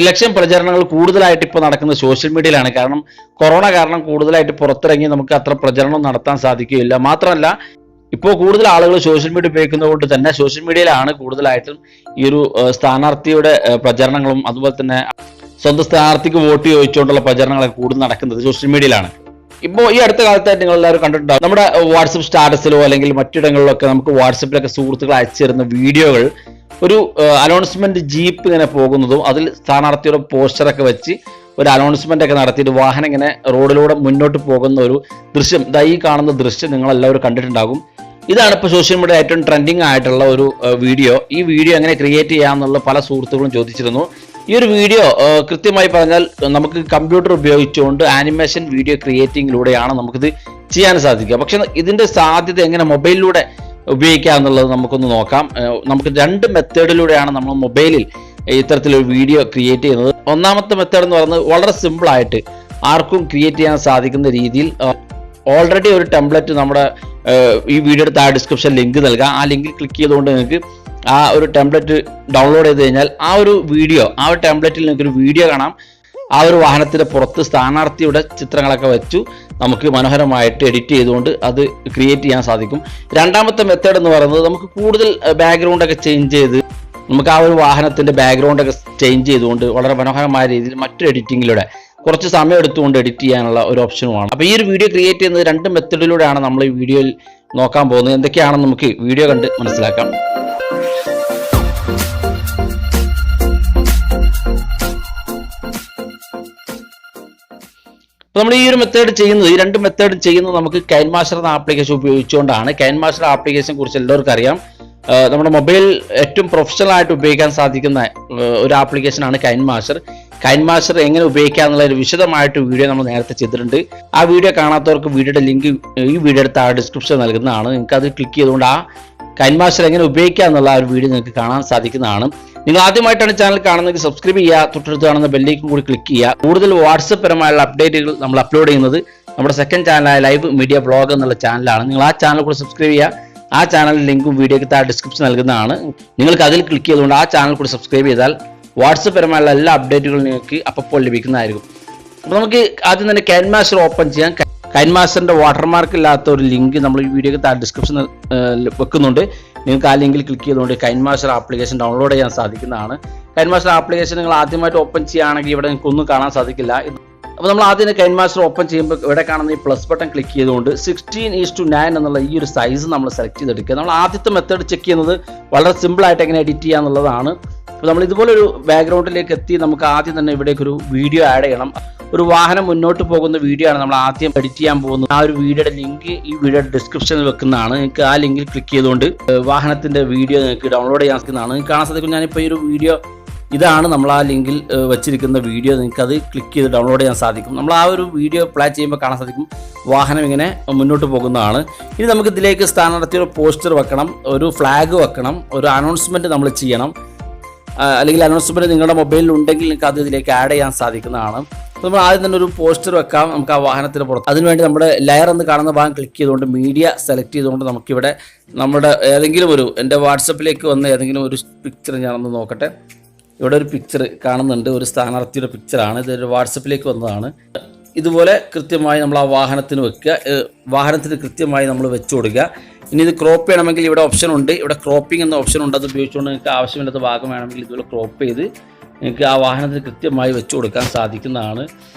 Election പ്രചരണങ്ങൾ കൂടുതലായിട്ട് ഇപ്പോൾ നടക്കുന്നത് സോഷ്യൽ മീഡിയയിലാണ്. കാരണം കൊറോണ കാരണം കൂടുതലായിട്ട് പുറത്തിറങ്ങി നമുക്ക് അത്ര പ്രചരണം നടത്താൻ സാധിക്കുകയില്ല. മാത്രമല്ല ഇപ്പോൾ കൂടുതൽ ആളുകൾ സോഷ്യൽ മീഡിയ ഉപയോഗിക്കുന്നത് കൊണ്ട് തന്നെ സോഷ്യൽ മീഡിയയിലാണ് കൂടുതലായിട്ടും ഈ ഒരു സ്ഥാനാർത്ഥിയുടെ പ്രചരണങ്ങളും അതുപോലെ തന്നെ സ്വന്തം സ്ഥാനാർത്ഥിക്ക് വോട്ട് ചോദിച്ചുകൊണ്ടുള്ള പ്രചരണങ്ങളൊക്കെ കൂടുതൽ നടക്കുന്നത് സോഷ്യൽ മീഡിയയിലാണ്. ഇപ്പോൾ ഈ അടുത്ത കാലത്തായിട്ട് നിങ്ങൾ എല്ലാവരും കണ്ടിട്ടുണ്ടാവും, നമ്മുടെ വാട്സപ്പ് സ്റ്റാറ്റസിലോ അല്ലെങ്കിൽ മറ്റിടങ്ങളിലൊക്കെ നമുക്ക് വാട്സപ്പിലൊക്കെ സുഹൃത്തുക്കൾ അയച്ചു തരുന്ന വീഡിയോകൾ ഒരു അനൗൺസ്മെന്റ് ജീപ്പ് ഇങ്ങനെ പോകുന്നതും അതിൽ സ്ഥാനാർത്ഥിയുടെ പോസ്റ്ററൊക്കെ വെച്ച് ഒരു അനൗൺസ്മെന്റ് ഒക്കെ നടത്തിയിട്ട് വാഹനം ഇങ്ങനെ റോഡിലൂടെ മുന്നോട്ട് പോകുന്ന ഒരു ദൃശ്യം, ഈ കാണുന്ന ദൃശ്യം നിങ്ങൾ എല്ലാവരും കണ്ടിട്ടുണ്ടാകും. ഇതാണ് ഇപ്പോൾ സോഷ്യൽ മീഡിയ ഏറ്റവും ട്രെൻഡിങ് ആയിട്ടുള്ള ഒരു വീഡിയോ. ഈ വീഡിയോ എങ്ങനെ ക്രിയേറ്റ് ചെയ്യാമെന്നുള്ള പല സുഹൃത്തുക്കളും ചോദിച്ചിരുന്നു. ഈ ഒരു വീഡിയോ കൃത്യമായി പറഞ്ഞാൽ നമുക്ക് കമ്പ്യൂട്ടർ ഉപയോഗിച്ചുകൊണ്ട് ആനിമേഷൻ വീഡിയോ ക്രിയേറ്റിങ്ങിലൂടെയാണ് നമുക്കിത് ചെയ്യാൻ സാധിക്കുക. പക്ഷെ ഇതിന്റെ സാധ്യത എങ്ങനെ മൊബൈലിലൂടെ ഉപയോഗിക്കുക എന്നുള്ളത് നമുക്കൊന്ന് നോക്കാം. നമുക്ക് 2 മെത്തേഡിലൂടെയാണ് നമ്മൾ മൊബൈലിൽ ഇത്തരത്തിലൊരു വീഡിയോ ക്രിയേറ്റ് ചെയ്യുന്നത്. ഒന്നാമത്തെ മെത്തേഡ് എന്ന് പറയുന്നത് വളരെ സിമ്പിൾ ആയിട്ട് ആർക്കും ക്രിയേറ്റ് ചെയ്യാൻ സാധിക്കുന്ന രീതിയിൽ ഓൾറെഡി ഒരു ടെംപ്ലേറ്റ് നമ്മുടെ ഈ വീഡിയോയുടെ താഴെ ഡിസ്ക്രിപ്ഷൻ ലിങ്ക് നൽകാം. ആ ലിങ്കിൽ ക്ലിക്ക് ചെയ്തുകൊണ്ട് നിങ്ങൾക്ക് ആ ഒരു ടെംപ്ലേറ്റ് ഡൗൺലോഡ് ചെയ്ത് കഴിഞ്ഞാൽ ആ ഒരു വീഡിയോ, ആ ഒരു ടെംപ്ലേറ്റിൽ നിങ്ങൾക്കൊരു വീഡിയോ കാണാം. ആ ഒരു വാഹനത്തിന്റെ പുറത്ത് സ്ഥാനാർത്ഥിയുടെ ചിത്രങ്ങളൊക്കെ വെച്ചു നമുക്ക് മനോഹരമായിട്ട് എഡിറ്റ് ചെയ്തുകൊണ്ട് അത് ക്രിയേറ്റ് ചെയ്യാൻ സാധിക്കും. രണ്ടാമത്തെ മെത്തേഡ് എന്ന് പറയുന്നത് നമുക്ക് കൂടുതൽ ബാക്ക്ഗ്രൗണ്ടൊക്കെ ചേഞ്ച് ചെയ്ത് നമുക്ക് ആ ഒരു വാഹനത്തിന്റെ ബാക്ക്ഗ്രൗണ്ടൊക്കെ ചേഞ്ച് ചെയ്തുകൊണ്ട് വളരെ മനോഹരമായ രീതിയിൽ മറ്റൊരു എഡിറ്റിങ്ങിലൂടെ കുറച്ച് സമയം എടുത്തുകൊണ്ട് എഡിറ്റ് ചെയ്യാനുള്ള ഒരു ഓപ്ഷനുമാണ്. അപ്പോൾ ഈ ഒരു വീഡിയോ ക്രിയേറ്റ് ചെയ്യുന്നത് 2 മെത്തേഡിലൂടെയാണ് നമ്മൾ ഈ വീഡിയോയിൽ നോക്കാൻ പോകുന്നത്. എന്തൊക്കെയാണെന്ന് നമുക്ക് വീഡിയോ കണ്ട് മനസ്സിലാക്കാം. നമ്മൾ ഈ ഒരു മെത്തേഡ് ചെയ്യുന്നത്, ഈ 2 മെത്തേഡ് ചെയ്യുന്നത് നമുക്ക് കൈൻമാസ്റ്റർ എന്ന ആപ്ലിക്കേഷൻ ഉപയോഗിച്ചുകൊണ്ടാണ്. കൈൻമാസ്റ്റർ ആപ്ലിക്കേഷനെ കുറിച്ച് എല്ലാവർക്കും അറിയാം. നമ്മുടെ മൊബൈൽ ഏറ്റവും പ്രൊഫഷണൽ ആയിട്ട് ഉപയോഗിക്കാൻ സാധിക്കുന്ന ഒരു ആപ്ലിക്കേഷനാണ് കൈൻമാസ്റ്റർ. കൈൻമാസ്റ്റർ എങ്ങനെ ഉപയോഗിക്കുക എന്നുള്ള ഒരു വിശദമായിട്ട് വീഡിയോ നമ്മൾ നേരത്തെ ചെയ്തിട്ടുണ്ട്. ആ വീഡിയോ കാണാത്തവർക്ക് വീഡിയോയുടെ ലിങ്ക് ഈ വീഡിയോയുടെ താഴെ ഡിസ്ക്രിപ്ഷൻ നൽകുന്നതാണ്. നിങ്ങൾക്ക് അത് ക്ലിക്ക് ചെയ്തുകൊണ്ട് ആ കൈൻമാസ്റ്റർ എങ്ങനെ ഉപയോഗിക്കുക എന്നുള്ള ആ ഒരു വീഡിയോ നിങ്ങൾക്ക് കാണാൻ സാധിക്കുന്നതാണ്. നിങ്ങൾ ആദ്യമായിട്ടാണ് ചാനൽ കാണുന്നതെങ്കിൽ സബ്സ്ക്രൈബ് ചെയ്യുക, തൊട്ടടുത്ത് കാണുന്ന ബെല്ലേക്കും കൂടി ക്ലിക്ക് ചെയ്യുക. കൂടുതൽ വാട്സപ്പ് പരമായുള്ള അപ്ഡേറ്റുകൾ നമ്മൾ അപ്ലോഡ് ചെയ്യുന്നത് നമ്മുടെ സെക്കൻഡ് ചാനലായ ലൈവ് മീഡിയ ബ്ലോഗ് എന്നുള്ള ചാനലാണ്. നിങ്ങൾ ആ ചാനൽ കൂടി സബ്സ്ക്രൈബ് ചെയ്യുക. ആ ചാനൽ ലിങ്കും വീഡിയോയ്ക്ക് താഴെ ഡിസ്ക്രിപ്ഷൻ നൽകുന്നതാണ്. നിങ്ങൾക്ക് അതിൽ ക്ലിക്ക് ചെയ്തുകൊണ്ട് ആ ചാനൽ കൂടി സബ്സ്ക്രൈബ് ചെയ്താൽ വാട്സപ്പ് പരമായുള്ള എല്ലാ അപ്ഡേറ്റുകളും നിങ്ങൾക്ക് അപ്പോൾ ലഭിക്കുന്നതായിരിക്കും. അപ്പോൾ നമുക്ക് ആദ്യം തന്നെ കൈൻമാസ്റ്റർ ഓപ്പൺ ചെയ്യാം. കൈൻമാസ്റ്ററിന്റെ വാട്ടർമാർക്ക് ഇല്ലാത്ത ഒരു ലിങ്ക് നമ്മൾ ഈ വീഡിയോയ്ക്ക് താഴെ ഡിസ്ക്രിപ്ഷനിൽ വെക്കുന്നുണ്ട്. നിങ്ങൾക്ക് ആ ലിങ്കിൽ ക്ലിക്ക് ചെയ്തുകൊണ്ട് കൈൻമാസ്റ്റർ ആപ്ലിക്കേഷൻ ഡൗൺലോഡ് ചെയ്യാൻ സാധിക്കുന്നതാണ്. കൈൻമാസ്റ്റർ ആപ്ലിക്കേഷൻ നിങ്ങൾ ആദ്യമായിട്ട് ഓപ്പൺ ചെയ്യുകയാണെങ്കിൽ ഇവിടെ നിങ്ങൾക്ക് ഒന്നും കാണാൻ സാധിക്കില്ല. അപ്പോൾ നമ്മൾ ആദ്യം കൈൻമാസ്റ്റർ ഓപ്പൺ ചെയ്യുമ്പോൾ ഇവിടെ കാണുന്ന ഈ പ്ലസ് ബട്ടൺ ക്ലിക്ക് ചെയ്തുകൊണ്ട് 16:9 എന്നുള്ള ഈ ഒരു സൈസ് നമ്മൾ സെലക്ട് ചെയ്തെടുക്കുക. നമ്മൾ ആദ്യത്തെ മെത്തേഡ് ചെക്ക് ചെയ്യുന്നത് വളരെ സിമ്പിളായിട്ട് എങ്ങനെ എഡിറ്റ് ചെയ്യുക എന്നുള്ളതാണ്. അപ്പോൾ നമ്മൾ ഇതുപോലെ ഒരു ബാക്ക്ഗ്രൗണ്ടിലേക്ക് എത്തി നമുക്ക് ആദ്യം തന്നെ ഇവിടേക്ക് ഒരു വീഡിയോ ആഡ് ചെയ്യണം. ഒരു വാഹനം മുന്നോട്ട് പോകുന്ന വീഡിയോ ആണ് നമ്മൾ ആദ്യം എഡിറ്റ് ചെയ്യാൻ പോകുന്നത്. ആ ഒരു വീഡിയോയുടെ ലിങ്ക് ഈ വീഡിയോയുടെ ഡിസ്ക്രിപ്ഷനിൽ വെക്കുന്നതാണ്. നിങ്ങൾക്ക് ആ ലിങ്കിൽ ക്ലിക്ക് ചെയ്തുകൊണ്ട് വാഹനത്തിന്റെ വീഡിയോ നിങ്ങൾക്ക് ഡൗൺലോഡ് ചെയ്യാൻ സാധിക്കുന്നതാണ്. നിങ്ങൾക്ക് കാണാൻ സാധിക്കും ഞാനിപ്പോൾ ഈ ഒരു വീഡിയോ ഇതാണ് നമ്മൾ ആ ലിങ്കിൽ വെച്ചിരിക്കുന്ന വീഡിയോ. നിങ്ങൾക്ക് അത് ക്ലിക്ക് ചെയ്ത് ഡൗൺലോഡ് ചെയ്യാൻ സാധിക്കും. നമ്മൾ ആ ഒരു വീഡിയോ പ്ലേ ചെയ്യുമ്പോൾ കാണാൻ സാധിക്കും വാഹനം ഇങ്ങനെ മുന്നോട്ട് പോകുന്നതാണ്. ഇനി നമുക്ക് ഇതിലേക്ക് സ്ഥാനാർത്ഥിയുടെ പോസ്റ്റർ വെക്കണം, ഒരു ഫ്ലാഗ് വെക്കണം, ഒരു അനൗൺസ്മെന്റ് നമ്മൾ ചെയ്യണം. അല്ലെങ്കിൽ അനൗൺസ്മെന്റ് നിങ്ങളുടെ മൊബൈലിൽ ഉണ്ടെങ്കിൽ നിങ്ങൾക്ക് അത് ഇതിലേക്ക് ആഡ് ചെയ്യാൻ സാധിക്കുന്നതാണ്. നമ്മൾ ആദ്യം തന്നെ ഒരു പോസ്റ്റർ വെക്കാം നമുക്ക് ആ വാഹനത്തിന് പുറത്ത്. അതിനുവേണ്ടി നമ്മുടെ ലെയർ എന്ന് കാണുന്ന ഭാഗം ക്ലിക്ക് ചെയ്തുകൊണ്ട് മീഡിയ സെലക്ട് ചെയ്തുകൊണ്ട് നമുക്കിവിടെ നമ്മുടെ ഏതെങ്കിലും ഒരു എൻ്റെ വാട്സപ്പിലേക്ക് വന്ന ഏതെങ്കിലും ഒരു പിക്ചർ ഞാനൊന്ന് നോക്കട്ടെ. ഇവിടെ ഒരു പിക്ചർ കാണുന്നുണ്ട്, ഒരു സ്ഥാനാർത്ഥിയുടെ പിക്ചറാണ്. ഇതൊരു വാട്സപ്പിലേക്ക് വന്നതാണ്. ഇതുപോലെ കൃത്യമായി നമ്മൾ ആ വാഹനത്തിന് വെക്കുക. വാഹനത്തിന് കൃത്യമായി നമ്മൾ വെച്ചു കൊടുക്കുക. ഇനി ഇത് ക്രോപ്പ് ചെയ്യണമെങ്കിൽ ഇവിടെ ഓപ്ഷൻ ഉണ്ട്, ഇവിടെ ക്രോപ്പിംഗ് എന്ന ഓപ്ഷൻ ഉണ്ട്. അത് ഉപയോഗിച്ചുകൊണ്ട് നിങ്ങൾക്ക് ആവശ്യമില്ലാത്ത ഭാഗം വേണമെങ്കിൽ ഇതുപോലെ ക്രോപ്പ് ചെയ്ത് നിങ്ങൾക്ക് ആ വാഹനത്തിന് കൃത്യമായി വെച്ചു കൊടുക്കാൻ സാധിക്കുന്നതാണ്.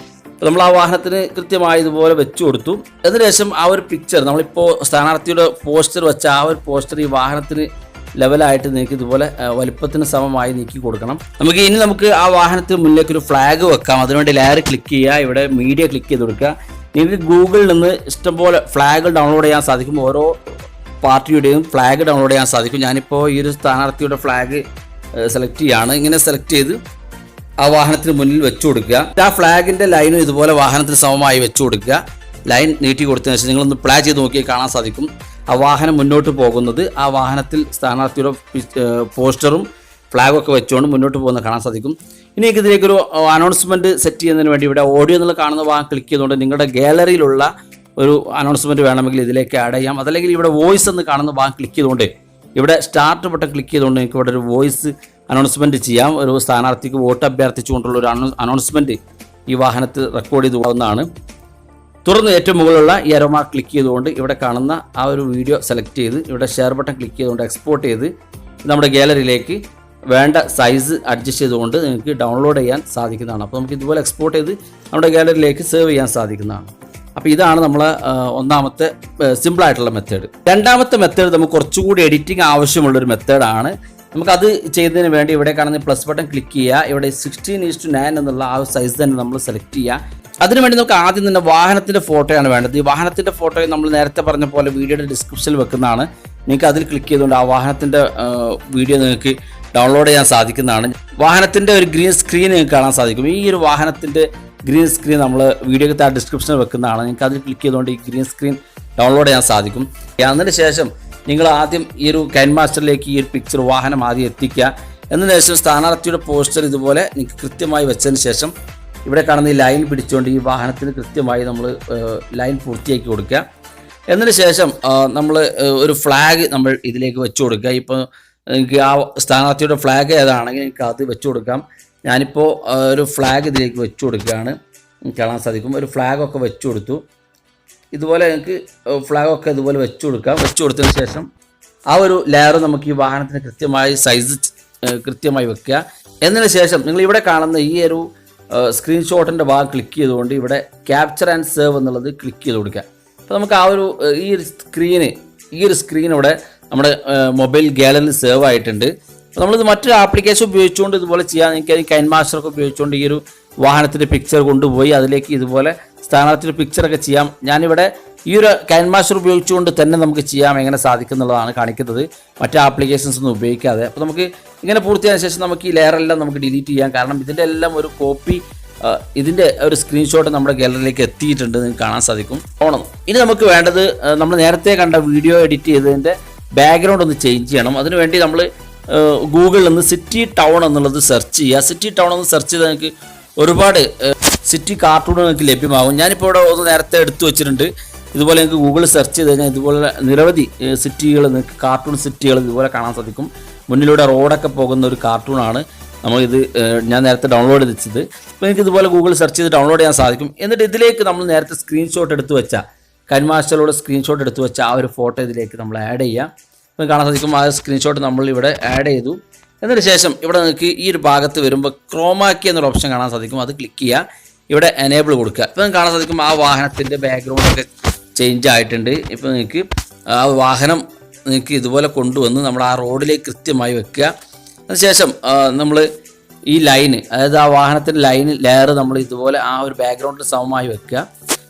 അപ്പോൾ നമ്മൾ ആ വാഹനത്തിന് കൃത്യമായി ഇതുപോലെ വെച്ചു കൊടുത്തു. അതിനുശേഷം ആ ഒരു പിക്ചർ നമ്മളിപ്പോൾ സ്ഥാനാർത്ഥിയുടെ പോസ്റ്റർ വെച്ച ആ ഒരു പോസ്റ്റർ ഈ വാഹനത്തിന് ലെവലായിട്ട് നിങ്ങൾക്ക് ഇതുപോലെ വലിപ്പത്തിന് സമമായി നീക്കി കൊടുക്കണം. നമുക്ക് ആ വാഹനത്തിന് മുന്നിലേക്ക് ഒരു ഫ്ലാഗ് വെക്കാം. അതിനുവേണ്ടി ലെയർ ക്ലിക്ക് ചെയ്യുക, ഇവിടെ മീഡിയ ക്ലിക്ക് ചെയ്ത് കൊടുക്കുക. നിങ്ങൾക്ക് ഗൂഗിളിൽ നിന്ന് ഇഷ്ടംപോലെ ഫ്ലാഗ് ഡൗൺലോഡ് ചെയ്യാൻ സാധിക്കും. ഓരോ പാർട്ടിയുടെയും ഫ്ലാഗ് ഡൗൺലോഡ് ചെയ്യാൻ സാധിക്കും. ഞാനിപ്പോൾ ഈ ഒരു സ്ഥാനാർത്ഥിയുടെ ഫ്ലാഗ് സെലക്ട് ചെയ്യുകയാണ്. ഇങ്ങനെ സെലക്ട് ചെയ്ത് ആ വാഹനത്തിന് മുന്നിൽ വെച്ചു കൊടുക്കുക. ആ ഫ്ലാഗിൻ്റെ ലൈനും ഇതുപോലെ വാഹനത്തിന് സമമായി വെച്ചു കൊടുക്കുക. ലൈൻ നീട്ടി കൊടുത്തതിന് ശേഷം നിങ്ങളൊന്ന് പ്ലേ ചെയ്ത് നോക്കിയാൽ കാണാൻ സാധിക്കും ആ വാഹനം മുന്നോട്ട് പോകുന്നത്. ആ വാഹനത്തിൽ സ്ഥാനാർത്ഥിയുടെ പോസ്റ്ററും ഫ്ലാഗും ഒക്കെ വെച്ചുകൊണ്ട് മുന്നോട്ട് പോകുന്നത് കാണാൻ സാധിക്കും. ഇനി ഇതിലേക്കൊരു അനൗൺസ്മെൻറ്റ് സെറ്റ് ചെയ്യുന്നതിന് വേണ്ടി ഇവിടെ ഓഡിയോ എന്നുള്ള കാണുന്ന ഭാഗം ക്ലിക്ക് ചെയ്തുകൊണ്ട് നിങ്ങളുടെ ഗാലറിയിലുള്ള ഒരു അനൗൺസ്മെൻറ്റ് വേണമെങ്കിൽ ഇതിലേക്ക് ആഡ് ചെയ്യാം. അതല്ലെങ്കിൽ ഇവിടെ വോയിസ് എന്ന് കാണുന്ന ഭാഗം ക്ലിക്ക് ചെയ്തുകൊണ്ട് ഇവിടെ സ്റ്റാർട്ട് ബട്ടൺ ക്ലിക്ക് ചെയ്തുകൊണ്ട് നിങ്ങൾക്ക് ഇവിടെ ഒരു വോയിസ് അനൗൺസ്മെൻറ്റ് ചെയ്യാം. ഒരു സ്ഥാനാർത്ഥിക്ക് വോട്ട് അഭ്യർത്ഥിച്ചുകൊണ്ടുള്ള ഒരു അനൗൺസ്മെൻറ്റ് ഈ വാഹനത്തിൽ റെക്കോർഡ് ചെയ്ത് പോകുന്നതാണ്. തുടർന്ന് ഏറ്റവും മുകളിലുള്ള ഈ അരോ മാർക്ക് ക്ലിക്ക് ചെയ്തുകൊണ്ട് ഇവിടെ കാണുന്ന ആ ഒരു വീഡിയോ സെലക്ട് ചെയ്ത് ഇവിടെ ഷെയർ ബട്ടൺ ക്ലിക്ക് ചെയ്തുകൊണ്ട് എക്സ്പോർട്ട് ചെയ്ത് നമ്മുടെ ഗാലറിയിലേക്ക് വേണ്ട സൈസ് അഡ്ജസ്റ്റ് ചെയ്തുകൊണ്ട് നിങ്ങൾക്ക് ഡൗൺലോഡ് ചെയ്യാൻ സാധിക്കുന്നതാണ്. അപ്പോൾ നമുക്ക് ഇതുപോലെ എക്സ്പോർട്ട് ചെയ്ത് നമ്മുടെ ഗാലറിയിലേക്ക് സേവ് ചെയ്യാൻ സാധിക്കുന്നതാണ്. അപ്പോൾ ഇതാണ് നമ്മളെ ഒന്നാമത്തെ സിമ്പിളായിട്ടുള്ള മെത്തേഡ്. രണ്ടാമത്തെ മെത്തേഡ് നമുക്ക് കുറച്ചുകൂടി എഡിറ്റിംഗ് ആവശ്യമുള്ളൊരു മെത്തേഡാണ്. നമുക്കത് ചെയ്തതിന് വേണ്ടി ഇവിടെ കാണുന്ന പ്ലസ് ബട്ടൺ ക്ലിക്ക് ചെയ്യുക. ഇവിടെ 16:9 എന്നുള്ള ആ സൈസ് തന്നെ നമ്മൾ സെലക്ട് ചെയ്യുക. അതിനുവേണ്ടി നമുക്ക് ആദ്യം തന്നെ വാഹനത്തിൻ്റെ ഫോട്ടോയാണ് വേണ്ടത്. ഈ വാഹനത്തിൻ്റെ ഫോട്ടോ നമ്മൾ നേരത്തെ പറഞ്ഞ പോലെ വീഡിയോയുടെ ഡിസ്ക്രിപ്ഷനിൽ വെക്കുന്നതാണ്. നിങ്ങൾക്ക് അതിൽ ക്ലിക്ക് ചെയ്തുകൊണ്ട് ആ വാഹനത്തിൻ്റെ വീഡിയോ നിങ്ങൾക്ക് ഡൗൺലോഡ് ചെയ്യാൻ സാധിക്കുന്നതാണ്. വാഹനത്തിൻ്റെ ഒരു ഗ്രീൻ സ്ക്രീൻ നിങ്ങൾക്ക് കാണാൻ സാധിക്കും. ഈ ഒരു വാഹനത്തിൻ്റെ ഗ്രീൻ സ്ക്രീൻ നമ്മൾ വീഡിയോയ്ക്ക് ആ ഡിസ്ക്രിപ്ഷനിൽ വെക്കുന്നതാണ്. നിങ്ങൾക്ക് അതിൽ ക്ലിക്ക് ചെയ്തുകൊണ്ട് ഈ ഗ്രീൻ സ്ക്രീൻ ഡൗൺലോഡ് ചെയ്യാൻ സാധിക്കും. അതിന് ശേഷം നിങ്ങൾ ആദ്യം ഈ ഒരു കൈൻമാസ്റ്ററിലേക്ക് ഈ ഒരു പിക്ചർ വാഹനം ആദ്യം എത്തിക്കുക. എന്നതിന് ശേഷം സ്ഥാനാർത്ഥിയുടെ പോസ്റ്റർ ഇതുപോലെ നിങ്ങൾക്ക് കൃത്യമായി വെച്ചതിന് ശേഷം ഇവിടെ കാണുന്ന ഈ ലൈൻ പിടിച്ചുകൊണ്ട് ഈ വാഹനത്തിന് കൃത്യമായി നമ്മൾ ലൈൻ പൂർത്തിയാക്കി കൊടുക്കുക. എന്നതിന് ശേഷം നമ്മൾ ഒരു ഫ്ലാഗ് നമ്മൾ ഇതിലേക്ക് വെച്ച് കൊടുക്കുക. ഇപ്പോൾ നിങ്ങൾക്ക് ആ സ്ഥാനാർത്ഥിയുടെ ഫ്ലാഗ് ഏതാണെങ്കിൽ നിങ്ങൾക്ക് അത് വെച്ച് കൊടുക്കാം. ഞാനിപ്പോൾ ഒരു ഫ്ലാഗ് ഇതിലേക്ക് വെച്ച് കൊടുക്കുകയാണ്. കാണാൻ സാധിക്കും. ഒരു ഫ്ലാഗൊക്കെ വെച്ച് കൊടുത്തു. ഇതുപോലെ നിങ്ങൾക്ക് ഫ്ലാഗൊക്കെ ഇതുപോലെ വെച്ച് കൊടുക്കാം. വെച്ച് കൊടുത്തതിന് ശേഷം ആ ഒരു ലെയർ നമുക്ക് ഈ വാഹനത്തിന് കൃത്യമായി സൈസ് കൃത്യമായി വെക്കുക. എന്നതിന് ശേഷം നിങ്ങൾ ഇവിടെ കാണുന്ന ഈ ഒരു സ്ക്രീൻഷോട്ടിൻ്റെ ഭാഗം ക്ലിക്ക് ചെയ്തുകൊണ്ട് ഇവിടെ ക്യാപ്ചർ ആൻഡ് സേവ് എന്നുള്ളത് ക്ലിക്ക് ചെയ്ത് കൊടുക്കുക. അപ്പോൾ നമുക്ക് ആ ഒരു ഈ ഒരു സ്ക്രീൻ ഇവിടെ നമ്മുടെ മൊബൈൽ ഗാലറിയിൽ സേവ് ആയിട്ടുണ്ട്. അപ്പോൾ നമ്മളിത് മറ്റൊരു ആപ്ലിക്കേഷൻ ഉപയോഗിച്ചുകൊണ്ട് ഇതുപോലെ ചെയ്യാൻ നിങ്ങൾക്ക് കൈൻമാസ്റ്ററൊക്കെ ഉപയോഗിച്ചുകൊണ്ട് ഈ ഒരു വാഹനത്തിൻ്റെ പിക്ചർ കൊണ്ടുപോയി അതിലേക്ക് ഇതുപോലെ സ്ഥാനാർത്ഥിയുടെ പിക്ചറൊക്കെ ചെയ്യാം. ഞാനിവിടെ ഈ ഒരു കൈൻമാസ്റ്റർ ഉപയോഗിച്ചുകൊണ്ട് തന്നെ നമുക്ക് ചെയ്യാം എങ്ങനെ സാധിക്കും എന്നുള്ളതാണ് കാണിക്കുന്നത്, മറ്റ് ആപ്ലിക്കേഷൻസ് ഒന്നും ഉപയോഗിക്കാതെ. അപ്പോൾ നമുക്ക് ഇങ്ങനെ പൂർത്തിയായ ശേഷം നമുക്ക് ഈ ലെയറെല്ലാം നമുക്ക് ഡിലീറ്റ് ചെയ്യാം. കാരണം ഇതിൻ്റെ എല്ലാം ഒരു കോപ്പി ഇതിൻ്റെ ഒരു സ്ക്രീൻഷോട്ട് നമ്മുടെ ഗാലറിയിലേക്ക് എത്തിയിട്ടുണ്ട്, നിങ്ങൾക്ക് കാണാൻ സാധിക്കും. ഇനി നമുക്ക് വേണ്ടത് നമ്മൾ നേരത്തെ കണ്ട വീഡിയോ എഡിറ്റ് ചെയ്തതിൻ്റെ ബാക്ക്ഗ്രൗണ്ട് ഒന്ന് ചേഞ്ച് ചെയ്യണം. അതിനുവേണ്ടി നമ്മൾ ഗൂഗിളിൽ നിന്ന് സിറ്റി ടൗൺ എന്നുള്ളത് സെർച്ച് ചെയ്യുക. സിറ്റി ടൗൺ എന്ന് സെർച്ച് ചെയ്താൽ നിങ്ങൾക്ക് ഒരുപാട് സിറ്റി കാർട്ടൂണുകൾ നിങ്ങൾക്ക് ലഭ്യമാകും. ഞാനിപ്പോൾ ഇവിടെ ഒന്ന് നേരത്തെ എടുത്തു വെച്ചിട്ടുണ്ട്. ഇതുപോലെ നിങ്ങൾക്ക് ഗൂഗിളിൽ സെർച്ച് ചെയ്ത് കഴിഞ്ഞാൽ ഇതുപോലെ നിരവധി സിറ്റികൾ നിങ്ങൾക്ക് കാർട്ടൂൺ സിറ്റികൾ ഇതുപോലെ കാണാൻ സാധിക്കും. മുന്നിലൂടെ റോഡൊക്കെ പോകുന്ന ഒരു കാർട്ടൂണാണ് നമ്മളിത് ഞാൻ നേരത്തെ ഡൗൺലോഡ് ചെയ്ത് വെച്ചത്. അപ്പോൾ നിങ്ങൾക്ക് ഇതുപോലെ ഗൂഗിൾ സെർച്ച് ചെയ്ത് ഡൗൺലോഡ് ചെയ്യാൻ സാധിക്കും. എന്നിട്ട് ഇതിലേക്ക് നമ്മൾ നേരത്തെ സ്ക്രീൻഷോട്ട് എടുത്ത് വെച്ച കൈൻമാസ്റ്ററിലൂടെ സ്ക്രീൻഷോട്ട് എടുത്ത് വെച്ച ആ ഒരു ഫോട്ടോ ഇതിലേക്ക് നമ്മൾ ആഡ് ചെയ്യാം. അപ്പോൾ കാണാൻ സാധിക്കും ആ സ്ക്രീൻഷോട്ട് നമ്മൾ ഇവിടെ ആഡ് ചെയ്തു. എന്നതിന് ശേഷം ഇവിടെ നിങ്ങൾക്ക് ഈ ഒരു ഭാഗത്ത് വരുമ്പോൾ ക്രോമാക്കി എന്നൊരു ഓപ്ഷൻ കാണാൻ സാധിക്കും. അത് ക്ലിക്ക് ചെയ്യുക. ഇവിടെ എനേബിൾ കൊടുക്കുക. ഇപ്പോൾ നിങ്ങൾക്ക് കാണാൻ സാധിക്കും ആ വാഹനത്തിൻ്റെ ബാക്ക്ഗ്രൗണ്ടൊക്കെ ചേഞ്ച് ആയിട്ടുണ്ട്. ഇപ്പോൾ നിങ്ങൾക്ക് ആ വാഹനം നിങ്ങൾക്ക് ഇതുപോലെ കൊണ്ടുവന്ന് നമ്മൾ ആ റോഡിലേക്ക് കൃത്യമായി വെക്കുക. അതിനുശേഷം നമ്മൾ ഈ ലൈന്, അതായത് ആ വാഹനത്തിൻ്റെ ലെയർ നമ്മൾ ഇതുപോലെ ആ ഒരു ബാക്ക്ഗ്രൗണ്ടിൽ സമമായി വെക്കുക.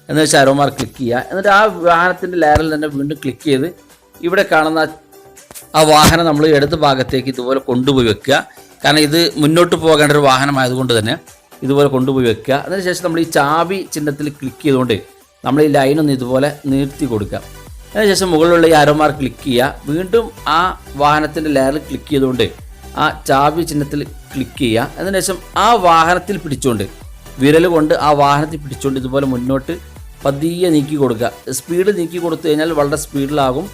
എന്ന് വെച്ചാൽ അരോ മാർക്ക് ക്ലിക്ക് ചെയ്യുക. എന്നിട്ട് ആ വാഹനത്തിൻ്റെ ലെയറിൽ തന്നെ വീണ്ടും ക്ലിക്ക് ചെയ്ത് ഇവിടെ കാണുന്ന ആ വാഹനം നമ്മൾ ഇടത് ഭാഗത്തേക്ക് ഇതുപോലെ കൊണ്ടുപോയി വെക്കുക. കാരണം ഇത് മുന്നോട്ട് പോകേണ്ട ഒരു വാഹനമായതുകൊണ്ട് തന്നെ ഇതുപോലെ കൊണ്ടുപോയി വെക്കുക. അതിനുശേഷം നമ്മൾ ഈ ചാവി ചിഹ്നത്തിൽ ക്ലിക്ക് ചെയ്തുകൊണ്ട് നമ്മൾ ഈ ലൈനൊന്ന് ഇതുപോലെ നീർത്തി കൊടുക്കുക. അതിനുശേഷം മുകളിലുള്ള ഈ അരോ മാർക്ക് ക്ലിക്ക് ചെയ്യുക. വീണ്ടും ആ വാഹനത്തിൻ്റെ ലെയറിൽ ക്ലിക്ക് ചെയ്തുകൊണ്ട് ആ ചാവി ചിഹ്നത്തിൽ ക്ലിക്ക് ചെയ്യുക. അതിനുശേഷം ആ വാഹനത്തിൽ പിടിച്ചുകൊണ്ട് വിരൽ കൊണ്ട് ആ വാഹനത്തിൽ പിടിച്ചുകൊണ്ട് ഇതുപോലെ മുന്നോട്ട് പതിയെ നീക്കി കൊടുക്കുക. സ്പീഡ് നീക്കി കൊടുത്തു കഴിഞ്ഞാൽ വളരെ സ്പീഡിലാകും.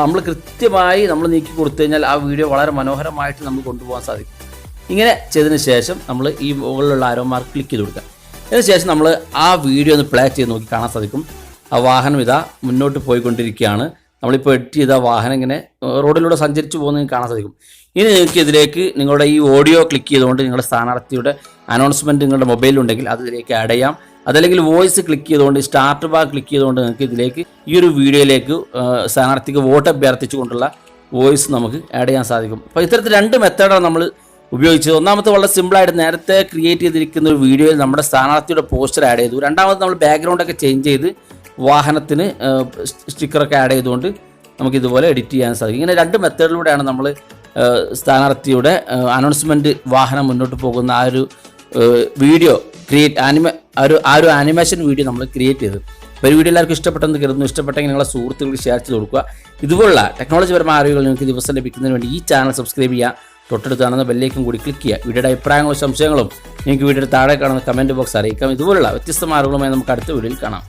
നമ്മൾ കൃത്യമായി നമ്മൾ നീക്കി കൊടുത്തു കഴിഞ്ഞാൽ ആ വീഡിയോ വളരെ മനോഹരമായിട്ട് നമുക്ക് കൊണ്ടുപോകാൻ സാധിക്കും. ഇങ്ങനെ ചെയ്തതിന് ശേഷം നമ്മൾ ഈ മുകളിലുള്ള ആരോ മാർക്ക് ക്ലിക്ക് ചെയ്ത് കൊടുക്കുക. അതിനുശേഷം നമ്മൾ ആ വീഡിയോ ഒന്ന് പ്ലേ ചെയ്ത് നോക്കി കാണാൻ സാധിക്കും. ആ വാഹനം ഇതാ മുന്നോട്ട് പോയിക്കൊണ്ടിരിക്കുകയാണ്. നമ്മളിപ്പോൾ എഡിറ്റ് ചെയ്ത വാഹനം ഇങ്ങനെ റോഡിലൂടെ സഞ്ചരിച്ച് പോകുന്നത് കാണാൻ സാധിക്കും. ഇനി നിങ്ങൾക്ക് ഇതിലേക്ക് നിങ്ങളുടെ ഈ ഓഡിയോ ക്ലിക്ക് ചെയ്തുകൊണ്ട് നിങ്ങളുടെ സ്ഥാനാർത്ഥിയുടെ അനൗൺസ്മെൻറ്റ് നിങ്ങളുടെ മൊബൈലുണ്ടെങ്കിൽ അത് ഇതിലേക്ക് ആഡ് ചെയ്യാം. അതല്ലെങ്കിൽ വോയിസ് ക്ലിക്ക് ചെയ്തുകൊണ്ട് സ്റ്റാർട്ട് ബാർ ക്ലിക്ക് ചെയ്തുകൊണ്ട് നിങ്ങൾക്ക് ഇതിലേക്ക് ഈ ഒരു വീഡിയോയിലേക്ക് സ്ഥാനാർത്ഥിക്ക് വോട്ട് അഭ്യർത്ഥിച്ചുകൊണ്ടുള്ള വോയിസ് നമുക്ക് ആഡ് ചെയ്യാൻ സാധിക്കും. അപ്പോൾ ഇത്തരത്തിൽ രണ്ട് മെത്തേഡാണ് നമ്മൾ ഉപയോഗിച്ചത്. ഒന്നാമത്തെ വളരെ സിമ്പിളായിട്ട് നേരത്തെ ക്രിയേറ്റ് ചെയ്തിരിക്കുന്ന ഒരു വീഡിയോയിൽ നമ്മുടെ സ്ഥാനാർത്ഥിയുടെ പോസ്റ്റർ ആഡ് ചെയ്തു. രണ്ടാമത് നമ്മൾ ബാക്ക്ഗ്രൗണ്ടൊക്കെ ചേഞ്ച് ചെയ്ത് വാഹനത്തിന് സ്റ്റിക്കറൊക്കെ ആഡ് ചെയ്തുകൊണ്ട് നമുക്കിതുപോലെ എഡിറ്റ് ചെയ്യാൻ സാധിക്കും. ഇങ്ങനെ രണ്ട് മെത്തേഡിലൂടെയാണ് നമ്മൾ സ്ഥാനാർത്ഥിയുടെ അനൗൺസ്മെൻറ്റ് വാഹനം മുന്നോട്ട് പോകുന്ന ആ ഒരു വീഡിയോ ആ ഒരു ആനിമേഷൻ വീഡിയോ നമ്മൾ ക്രിയേറ്റ് ചെയ്തത്. അപ്പോൾ ഒരു വീഡിയോ എല്ലാവർക്കും ഇഷ്ടപ്പെട്ടെന്ന് കരുതുന്നു. ഇഷ്ടപ്പെട്ടെങ്കിൽ നിങ്ങളുടെ സുഹൃത്തുക്കൾക്ക് ഷെയർ ചെയ്ത് കൊടുക്കുക. ഇതുപോലുള്ള ടെക്നോളജിപരമായ അറിവുകൾ നിങ്ങൾക്ക് ദിവസം ലഭിക്കുന്നതിന് വേണ്ടി ഈ ചാനൽ സബ്സ്ക്രൈബ് ചെയ്യുക. തൊട്ടടുത്ത് കാണുന്ന ബെല്ലേക്കും കൂടി ക്ലിക്ക് ചെയ്യുക. വീഡിയോയുടെ അഭിപ്രായങ്ങളും സംശയങ്ങളും നിങ്ങൾക്ക് വീഡിയോയുടെ താഴെ കാണുന്ന കമൻറ്റ് ബോക്സ് അറിയിക്കാം. ഇതുപോലുള്ള വ്യത്യസ്തമായ അറിവുകളുമായി നമുക്ക് അടുത്ത വീഡിയോയിൽ കാണാം.